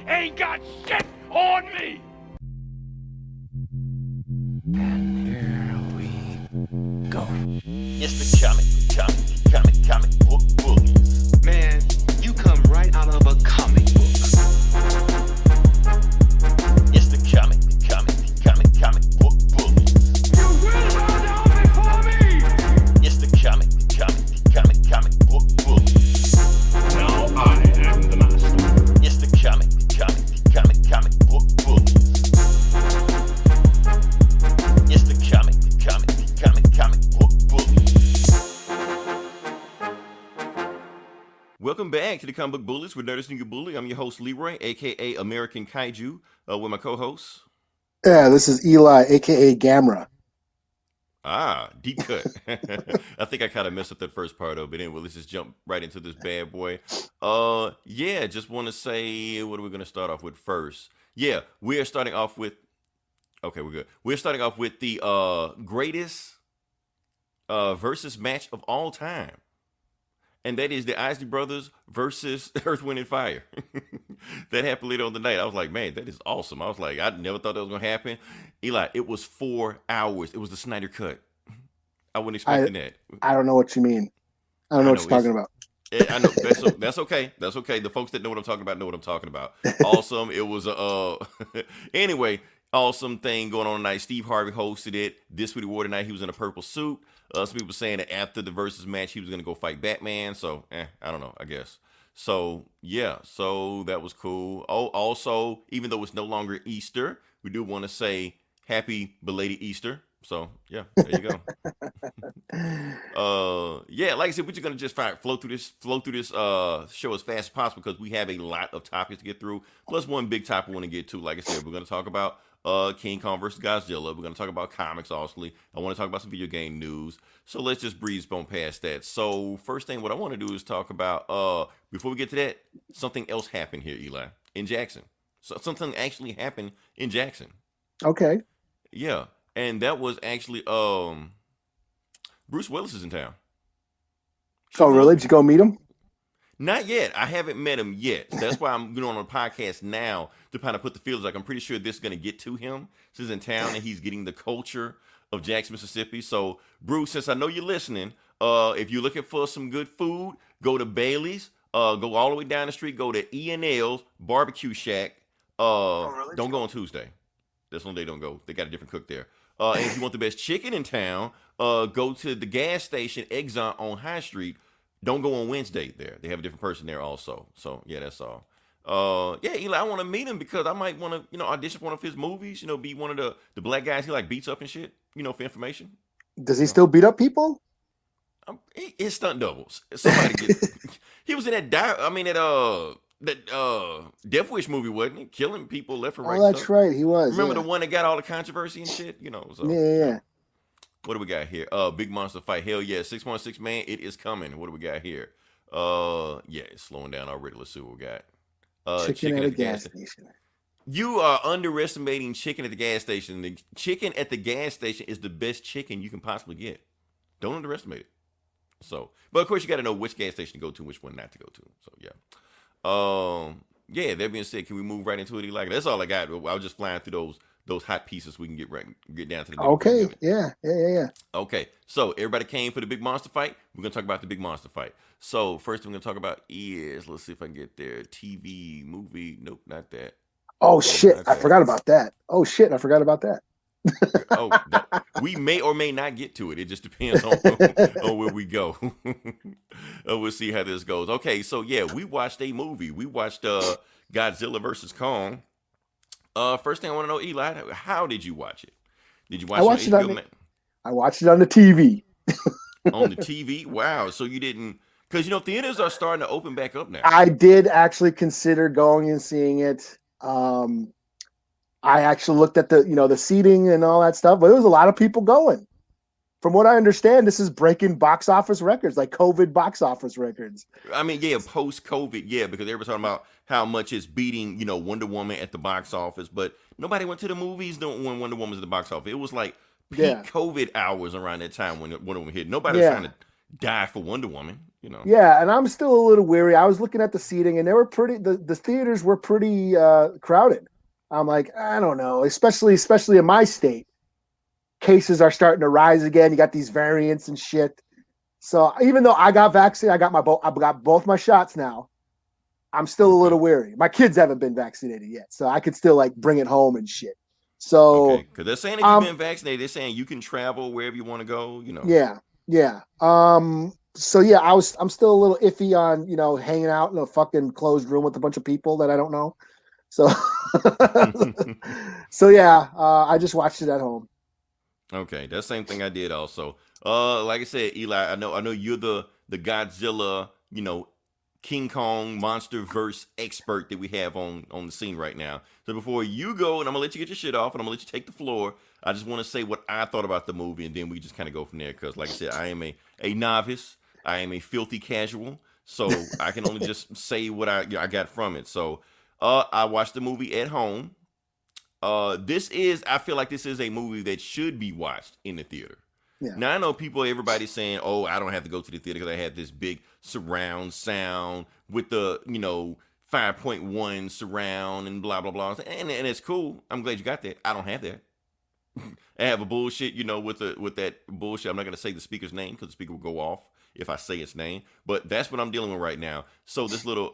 ain't got shit on me! And here we go. It's the comic book bullies. Man, you come right out of a comic book. It's the comic book bullies. You will bow down before me! It's the comic book bullies. Now I am the master. It's the comic book bullies. It's the comic book bullies. Welcome back to the Comic Book Bullies with Nerdist and Your Bully. I'm your host Leroy, aka American Kaiju, with my co-hosts. Yeah, this is Eli, aka Gamera. Deep cut. I think I kind of messed up that first part of it. Anyway, let's just jump right into this bad boy. Just want to say, what are we going to start off with first? Yeah, we are starting off with, okay, we're good. We're starting off with the greatest versus match of all time. And that is the Isley Brothers versus Earth, Wind, and Fire. That happened later on the night. I was like, man, that is awesome. I was like, I never thought that was going to happen. Eli, it was 4 hours. It was the Snyder Cut. I wasn't expecting that. I don't know what you mean. I don't know what you're talking about. I know. That's okay. That's okay. The folks that know what I'm talking about know what I'm talking about. Awesome. It was anyway, awesome thing going on tonight. Steve Harvey hosted it. This week award tonight, he was in a purple suit. Some people saying that after the versus match, he was going to go fight Batman. So, I don't know, I guess. So, yeah. So, that was cool. Oh, also, even though it's no longer Easter, we do want to say happy belated Easter. So, yeah, there you go. Like I said, we're just going to just flow through this show as fast as possible because we have a lot of topics to get through. Plus, one big topic we want to get to. Like I said, we're going to talk about King Kong versus Godzilla. We're going to talk about comics, obviously. I want to talk about some video game news. So let's just breeze on past that. So first thing, what I want to do is talk about, before we get to that, something else happened here, Eli, in Jackson. So something actually happened in Jackson. Okay. Yeah. And that was actually, Bruce Willis is in town. So really? Did you go meet him? Not yet. I haven't met him yet. So that's why I'm going on a podcast now to kind of put the feelers. Like I'm pretty sure this is going to get to him. Since he's in town and he's getting the culture of Jackson, Mississippi. So Bruce, since I know you're listening, if you're looking for some good food, go to Bailey's. Go all the way down the street. Go to E&L's Barbecue Shack. Really? Don't go on Tuesday. That's when they don't go. They got a different cook there. And if you want the best chicken in town, go to the gas station Exxon on High Street. Don't go on Wednesday there. They have a different person there also. So, yeah, that's all. Eli, I want to meet him because I might want to, audition for one of his movies, be one of the black guys he like beats up and shit, for information. Does he still beat up people? His stunt doubles. Somebody he was in that Death Wish movie, wasn't he? Killing people left and right. Oh, that's right. He was. Remember the one that got all the controversy and shit? So, yeah. What do we got here? Big monster fight. Hell yeah. 616 man. It is coming. What do we got here? It's slowing down already. Let's see what we got. Chicken at the gas station. You are underestimating chicken at the gas station. The chicken at the gas station is the best chicken you can possibly get. Don't underestimate it. So, but of course you got to know which gas station to go to and which one not to go to. So, yeah. That being said, can we move right into it? Like that's all I got. I was just flying through those hot pieces. We can get down to the okay. Yeah. Okay, so everybody came for the big monster fight. We're gonna talk about the big monster fight. So first thing we're gonna talk about is, let's see if I can get there. TV, movie. Nope, not that. Oh shit! I forgot about that. We may or may not get to it. It just depends on where we go. We'll see how this goes. Okay, so yeah, we watched a movie. We watched Godzilla versus Kong. First thing I want to know, Eli, how did you watch it? Did you watch it on HBO? I watched it on the TV. On the TV? Wow. So you didn't, because theaters are starting to open back up now. I did actually consider going and seeing it. I actually looked at the seating and all that stuff, but there was a lot of people going. From what I understand, this is breaking box office records, like COVID box office records. I mean, post-COVID, because everybody's talking about how much it's beating, Wonder Woman at the box office, but nobody went to the movies when Wonder Woman was at the box office. It was like peak COVID hours around that time when Wonder Woman hit. Nobody was trying to die for Wonder Woman, you know. Yeah, and I'm still a little weary. I was looking at the seating, and they were pretty. The theaters were pretty crowded. I'm like, I don't know, especially in my state. Cases are starting to rise again. You got these variants and shit. So even though I got vaccinated, I got both my shots now. I'm still a little weary. My kids haven't been vaccinated yet, so I could still like bring it home and shit. So okay, because they're saying if you've been vaccinated, they're saying you can travel wherever you want to go. You know. Yeah. So yeah, I'm still a little iffy on, you know, hanging out in a fucking closed room with a bunch of people that I don't know. So so yeah, I just watched it at home. Okay, that's the same thing I did also. Like I said, Eli, I know you're the Godzilla, you know, King Kong monster verse expert that we have on the scene right now. So before you go, and I'm gonna let you get your shit off, and I'm gonna let you take the floor. I just want to say what I thought about the movie, and then we just kind of go from there. Because, like I said, I am a novice. I am a filthy casual, so I can only just say what I got from it. So, I watched the movie at home. I feel like this is a movie that should be watched in the theater. Yeah. Now I know everybody's saying, "Oh, I don't have to go to the theater because I had this big surround sound with the 5.1 surround and blah blah blah," and it's cool. I'm glad you got that. I don't have that. I have a bullshit, with that bullshit. I'm not gonna say the speaker's name because the speaker will go off if I say its name. But that's what I'm dealing with right now. So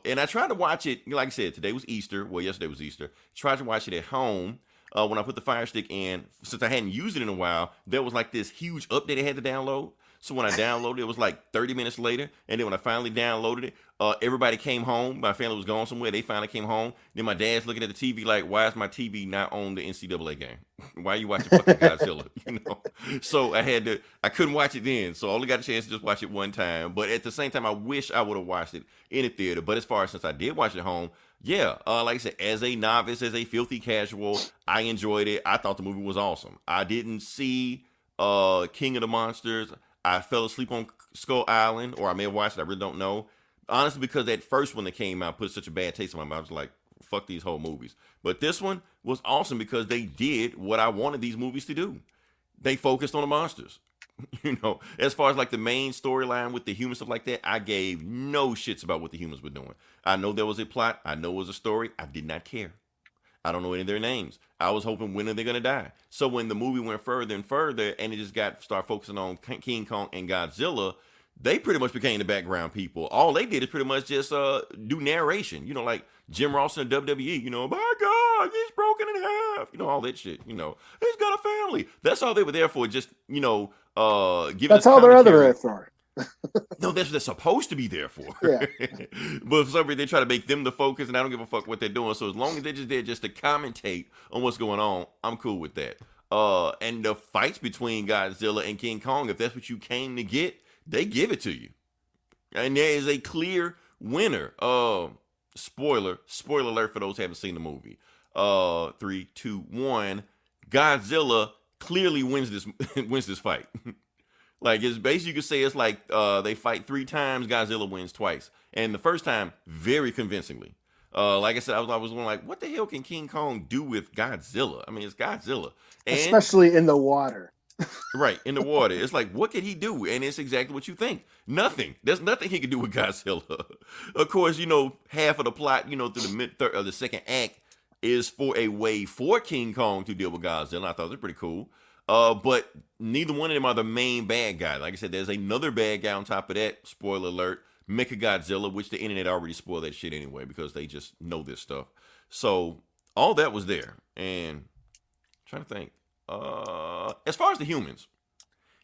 and I tried to watch it. Like I said, today was Easter. Well, yesterday was Easter. Tried to watch it at home. When I put the Fire Stick in, since I hadn't used it in a while, there was like this huge update I had to download. So when I downloaded it was like 30 minutes later. And then when I finally downloaded it, everybody came home. My family was going somewhere. They finally came home. Then my dad's looking at the TV like, why is my TV not on the NCAA game? Why are you watching fucking Godzilla? So I couldn't watch it then. So I only got a chance to just watch it one time. But at the same time, I wish I would have watched it in a theater. But as far as since I did watch it at home, yeah, like I said, as a novice, as a filthy casual, I enjoyed it. I thought the movie was awesome. I didn't see King of the Monsters. I fell asleep on Skull Island, or I may have watched it. I really don't know. Honestly, because that first one that came out put such a bad taste in my mouth. I was like, fuck these whole movies. But this one was awesome because they did what I wanted these movies to do. They focused on the monsters. As far as like the main storyline with the humans, stuff like that, I gave no shits about what the humans were doing. I know there was a plot. I know it was a story. I did not care. I don't know any of their names. I was hoping when are they going to die? So when the movie went further and further and it just started focusing on King Kong and Godzilla, they pretty much became the background people. All they did is pretty much just do narration, like Jim Ross in WWE, my God, he's broken in half, all that shit, he's got a family. That's all they were there for, just, giving That's all they're there for. No, that's what they're supposed to be there for. Yeah. But for some reason, they try to make them the focus, and I don't give a fuck what they're doing. So as long as they're just there just to commentate on what's going on, I'm cool with that. And the fights between Godzilla and King Kong, if that's what you came to get, they give it to you. And there is a clear winner. Spoiler alert for those who haven't seen the movie. 3, 2, 1. Godzilla clearly wins this fight. Like, it's basically, you could say it's like they fight 3 times, Godzilla wins twice. And the first time, very convincingly. Like I said, I was going like, what the hell can King Kong do with Godzilla? I mean, it's Godzilla. And, especially in the water. Right, in the water. It's like, what can he do? And it's exactly what you think. Nothing. There's nothing he can do with Godzilla. Of course, half of the plot, through the mid-third of the second act is for a way for King Kong to deal with Godzilla. I thought it was pretty cool. But neither one of them are the main bad guy. Like I said, there's another bad guy on top of that. Spoiler alert. Mechagodzilla, which the internet already spoiled that shit anyway because they just know this stuff. So all that was there. And I'm trying to think. As far as the humans,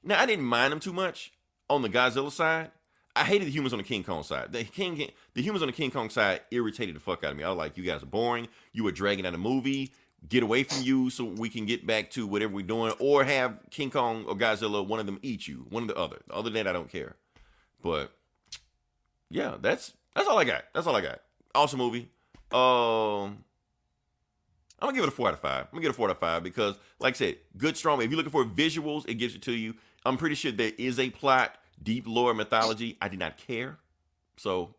now I didn't mind them too much on the Godzilla side. I hated the humans on the King Kong side. The humans on the King Kong side irritated the fuck out of me. I was like, you guys are boring. You were dragging out a movie. Get away from you so we can get back to whatever we're doing, or have King Kong or Godzilla, one of them eat you, one or the other. Other than that, I don't care. But yeah, that's all I got. That's all I got. Awesome movie. I'm gonna give it a 4 out of 5. I'm gonna give it a 4 out of 5 because, like I said, good, strong. If you're looking for visuals, it gives it to you. I'm pretty sure there is a plot, deep lore, mythology. I did not care, so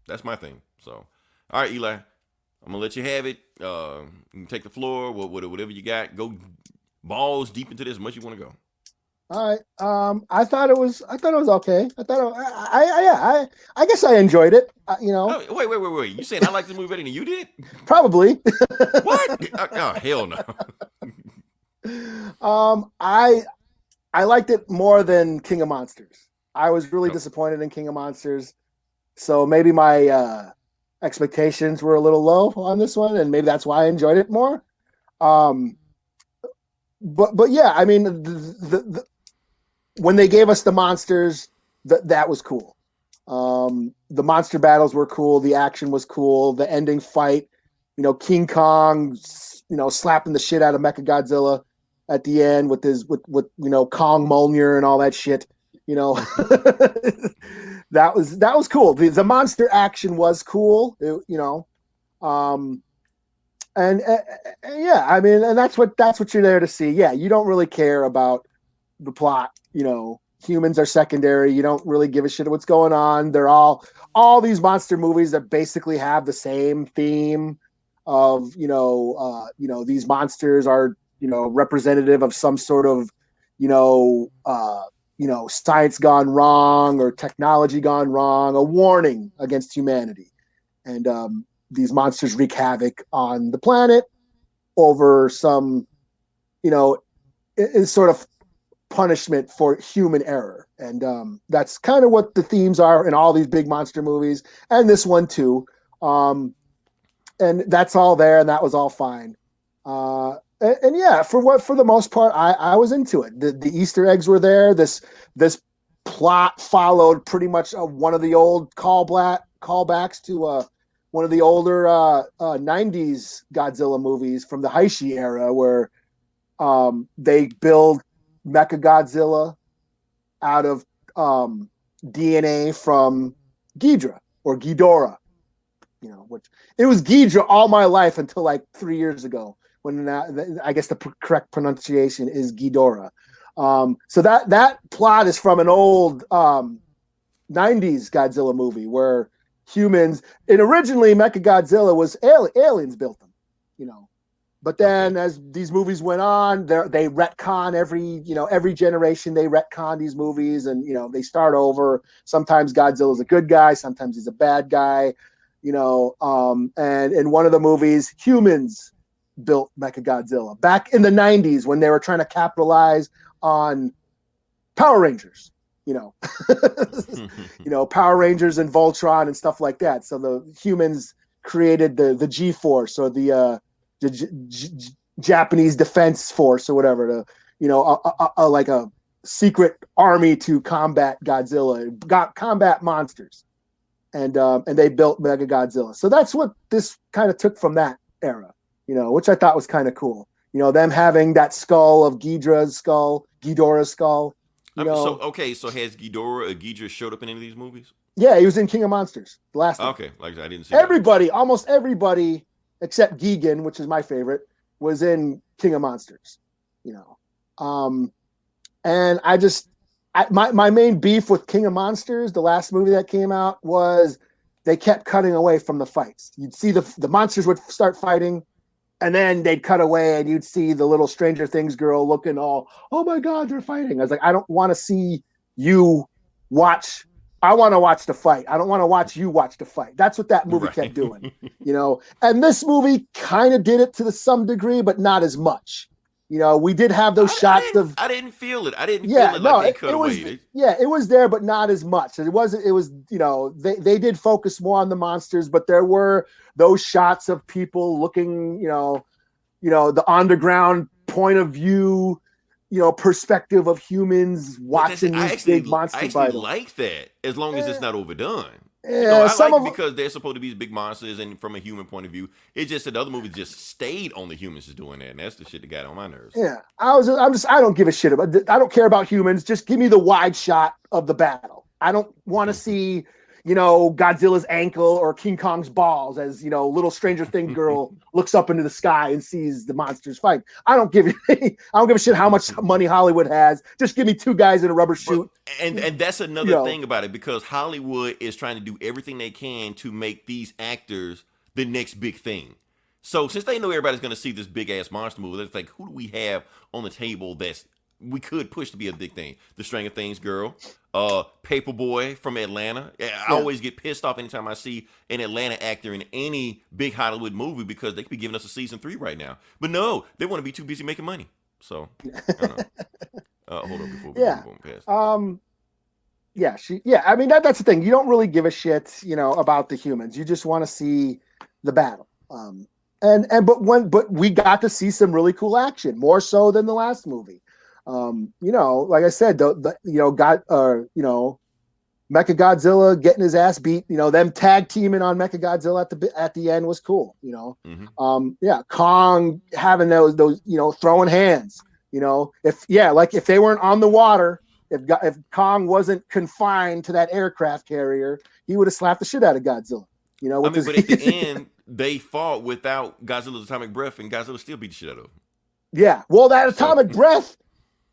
that's my thing. So, all right, Eli, I'm gonna let you have it. You can take the floor, whatever you got. Go balls deep into this as much as you want to go. All right. I thought it was okay. I guess I enjoyed it. Oh, wait. You saying I like this movie better than you did? Probably. What? Oh, hell no. um, I I liked it more than King of Monsters. I was really No. disappointed in King of Monsters, so maybe my expectations were a little low on this one, and maybe that's why I enjoyed it more. Um, but yeah, I mean, when they gave us the monsters, that was cool. The monster battles were cool. The action was cool. The ending fight, King Kong, slapping the shit out of Mechagodzilla at the end with his with Kong Mjolnir and all that shit. That was cool. The monster action was cool. Um, and yeah, I mean, and that's what you're there to see. Yeah, you don't really care about the plot. Humans are secondary. You don't really give a shit what's going on. They're all these monster movies that basically have the same theme of these monsters are representative of some sort of science gone wrong or technology gone wrong, a warning against humanity, and these monsters wreak havoc on the planet over some is sort of punishment for human error. And that's kind of what the themes are in all these big monster movies and this one too. And that's all there, and that was all fine. And yeah, for the most part, I was into it. The Easter eggs were there. This plot followed pretty much one of the old callbacks to one of the older 90s Godzilla movies from the Heishi era, where they build Mechagodzilla out of DNA from Ghidra or Ghidorah. Which it was Ghidra all my life until like 3 years ago, when I guess the correct pronunciation is Ghidorah. So that plot is from an old 90s Godzilla movie where humans, and originally Mechagodzilla was aliens built them, But then as these movies went on, they retcon every generation. They retcon these movies, and they start over. Sometimes Godzilla's a good guy, sometimes he's a bad guy, and in one of the movies, humans built Mechagodzilla back in the 90s when they were trying to capitalize on Power Rangers, Power Rangers and Voltron and stuff like that. So the humans created the G-Force or the Japanese Defense Force or whatever, like a secret army to combat Godzilla, combat monsters. And they built Mechagodzilla. So that's what this kind of took from that era, which I thought was kind of cool. Them having that skull of Ghidorah's skull. So has Ghidorah showed up in any of these movies? Yeah, he was in King of Monsters, the last one. Okay, like I didn't see almost everybody except Gigan, which is my favorite, was in King of Monsters. And my main beef with King of Monsters, the last movie that came out, was they kept cutting away from the fights. You'd see the monsters would start fighting, and then they'd cut away, and you'd see the little Stranger Things girl looking all, oh my God, they're fighting. I was like, I don't want to see you watch. I want to watch the fight. I don't want to watch you watch the fight. That's what that movie kept doing, And this movie kind of did it to some degree, but not as much. We did have those shots I didn't feel it. I didn't feel it like they cut away. It was there, but not as much. It was, they did focus more on the monsters, but there were those shots of people looking, the underground point of view, perspective of humans watching these big monsters. I actually like that, as long as it's not overdone. Yeah, I like it because they're supposed to be big monsters, and from a human point of view, it's just that the other movies just stayed on the humans just doing that, and that's the shit that got on my nerves. Yeah, I don't give a shit about. I don't care about humans. Just give me the wide shot of the battle. I don't want to see, Godzilla's ankle or King Kong's balls as little Stranger Thing girl looks up into the sky and sees the monsters fight. I don't give a shit how much money Hollywood has. Just give me two guys in a rubber suit. And that's another thing about it, because Hollywood is trying to do everything they can to make these actors the next big thing. So since they know everybody's going to see this big ass monster movie, it's like, who do we have on the table that's we could push to be a big thing. The Stranger Things girl, Paperboy from Atlanta. I always get pissed off anytime I see an Atlanta actor in any big Hollywood movie because they could be giving us a season 3 right now. But no, they want to be too busy making money. So, I don't know. Hold on before we move on past. I mean, that's the thing. You don't really give a shit, about the humans. You just want to see the battle. But we got to see some really cool action, more so than the last movie. Like I said, Mechagodzilla getting his ass beat, them tag teaming on Mechagodzilla at the end was cool, Kong having those, throwing hands, if they weren't on the water, if Kong wasn't confined to that aircraft carrier, he would have slapped the shit out of Godzilla, but at the end, they fought without Godzilla's atomic breath, and Godzilla still beat the shit out of him. Yeah, well, that atomic breath,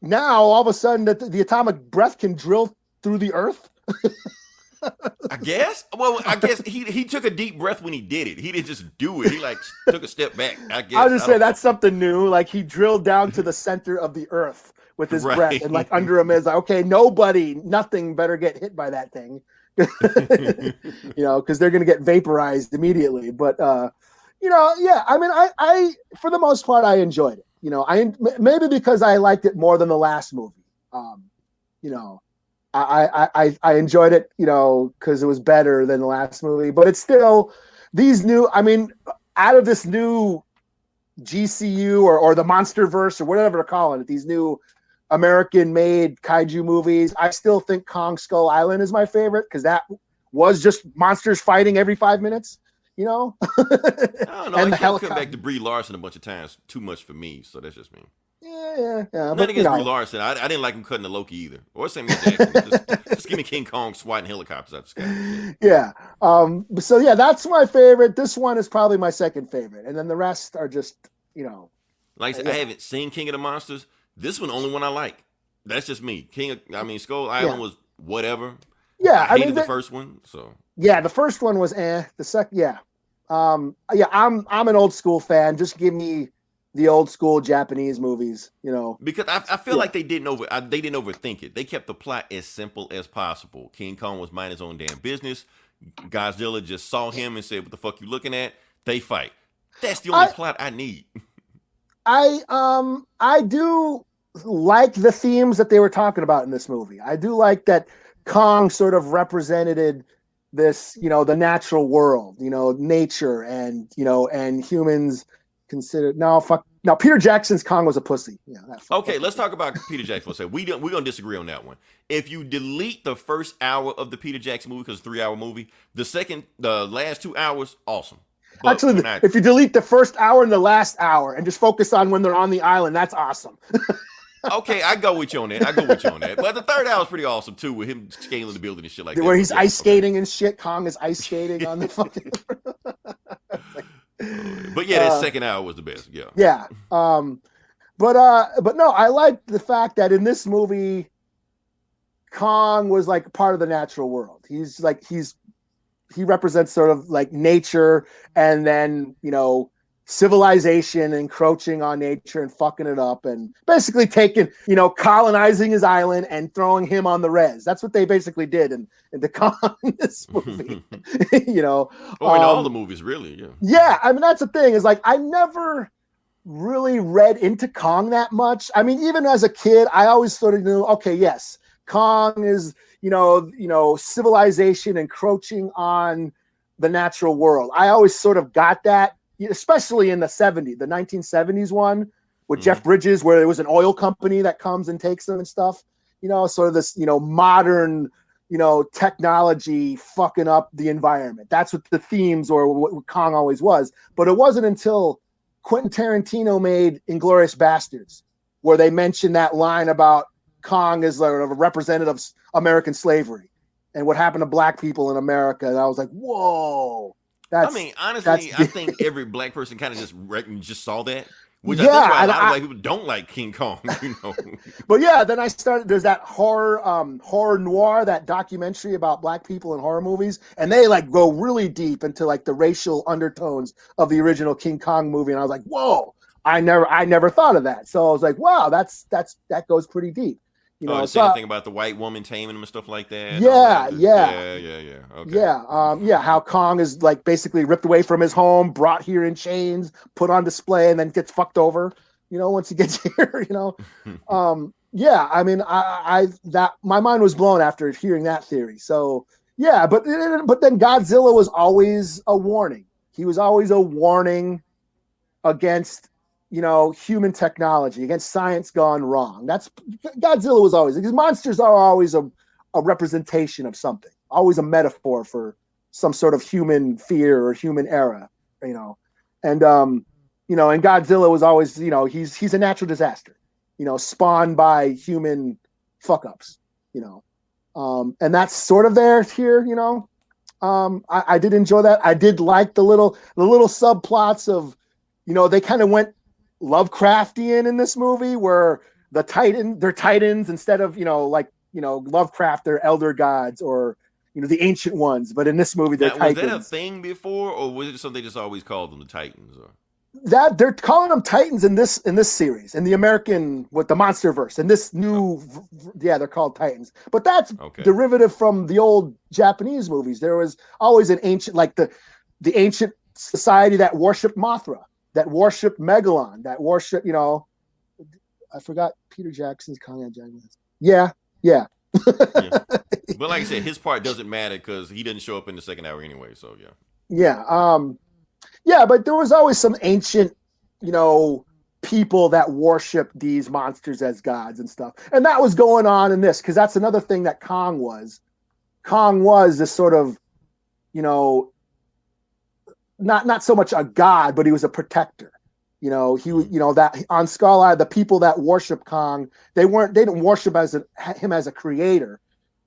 now all of a sudden the atomic breath can drill through the earth. I guess. Well, I guess he took a deep breath when he did it. He didn't just do it. He took a step back. I guess. I was just saying that's something new. Like he drilled down to the center of the earth with his breath, and under him is like, okay, nothing better get hit by that thing. Because they're gonna get vaporized immediately. But I mean, I for the most part I enjoyed it. Maybe because I liked it more than the last movie. I enjoyed it, because it was better than the last movie. But it's still out of this new GCU or the MonsterVerse or whatever they're calling it, these new American-made kaiju movies, I still think Kong Skull Island is my favorite because that was just monsters fighting every 5 minutes. I don't know. And I can't come back to Brie Larson a bunch of times. Too much for me, so that's just me. Yeah. Nothing against Brie Larson. I didn't like him cutting the Loki either. Or Samuel Jackson. just give me King Kong swatting helicopters out the sky. Yeah. So that's my favorite. This one is probably my second favorite, and then the rest are just Like I said, I haven't seen King of the Monsters. This one, only one I like. That's just me. Skull Island was whatever. Yeah, I hated the first one. So the first one was The second, I'm an old school fan. Just give me the old school Japanese movies, Because I feel like they didn't overthink it. They kept the plot as simple as possible. King Kong was minding his own damn business. Godzilla just saw him and said, "What the fuck you looking at?" They fight. That's the only plot I need. I do like the themes that they were talking about in this movie. I do like that Kong sort of represented this, the natural world, nature and humans considered. No, Peter Jackson's Kong was a pussy. Okay, let's talk about Peter Jackson for a second. We're going to disagree on that one. If you delete the first hour of the Peter Jackson movie, because it's a 3-hour movie, the last 2 hours, awesome. But actually, if you delete the first hour and the last hour and just focus on when they're on the island, that's awesome. Okay, I go with you on that. But the third hour is pretty awesome too, with him scaling the building and shit like that. Where he's ice skating and shit. Kong is ice skating on the fucking. But that second hour was the best. Yeah. Yeah. But no, I like the fact that in this movie, Kong was like part of the natural world. He represents sort of like nature, and then civilization encroaching on nature and fucking it up, and basically taking, colonizing his island and throwing him on the res. That's what they basically did in the Kong in this movie. In all the movies, really. Yeah. Yeah, I mean that's the thing is like I never really read into Kong that much. I mean, even as a kid, I always sort of knew, okay, yes, Kong is civilization encroaching on the natural world. I always sort of got that. Especially in the 1970s one with Jeff Bridges, where there was an oil company that comes and takes them and stuff, sort of this, modern, technology fucking up the environment. That's what the themes or what Kong always was. But it wasn't until Quentin Tarantino made Inglourious Bastards where they mentioned that line about Kong as a representative of American slavery and what happened to black people in America. And I was like, whoa. Honestly, I think every black person kind of just saw that, which I think why a lot of black people don't like King Kong, But then there's that horror noir, that documentary about black people in horror movies, and they like go really deep into like the racial undertones of the original King Kong movie, and I was like, whoa, I never thought of that. So I was like, wow, that goes pretty deep. You know, say anything about the white woman taming him and stuff like that? Yeah. Okay. Yeah. How Kong is like basically ripped away from his home, brought here in chains, put on display, and then gets fucked over. You know, once he gets here. You know, yeah. I mean, I that my mind was blown after hearing that theory. So yeah, but then Godzilla was always a warning. He was always a warning against, you know, human technology, against science gone wrong. That's Godzilla was always, because monsters are always a representation of something, always a metaphor for some sort of human fear or human era, you know. And you know, and Godzilla was always, you know, he's a natural disaster, you know, spawned by human fuck ups, you know. And that's sort of there here, you know. I did enjoy that. I did like the little subplots of, you know, they kind of went Lovecraftian in this movie, where they're titans instead of, you know, like, you know, Lovecraft, they're elder gods, or, you know, the ancient ones. But in this movie, they're titans. Was that a thing before, or was it something they just always called them the Titans? Or? That they're calling them titans in this series, in the American, with the Monsterverse, and this new, yeah, they're called titans. But that's derivative from the old Japanese movies. There was always an ancient, like the ancient society that worshipped Mothra, that worshipped Megalon, that worshipped, you know, I forgot Peter Jackson's Kong and Jaguars. Yeah. Yeah. But like I said, his part doesn't matter because he didn't show up in the second hour anyway. So yeah. Yeah. Yeah, but there was always some ancient, you know, people that worshiped these monsters as gods and stuff. And that was going on in this, because that's another thing that Kong was. Kong was this sort of, you know, not so much a god, but he was a protector. You know, he was, you know, that on Skull Island, the people that worship Kong, they didn't worship him as a creator,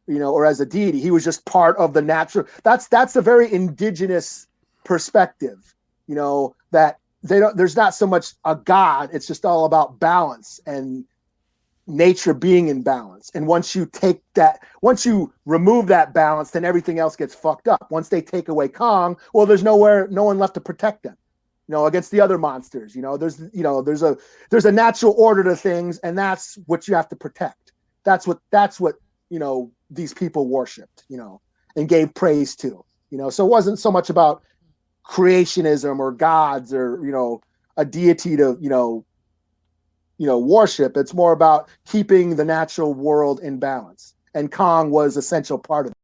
you know, or as a deity. He was just part of the natural. That's a very indigenous perspective, you know, that there's not so much a god. It's just all about balance and nature being in balance. And once you remove that balance, then everything else gets fucked up. Once they take away Kong, well, there's no one left to protect them, you know, against the other monsters. You know, there's a natural order to things, and that's what you have to protect. That's what, you know, these people worshipped, you know, and gave praise to, you know. So it wasn't so much about creationism or gods or, you know, a deity to, you know, worship. It's more about keeping the natural world in balance. And Kong was an essential part of that.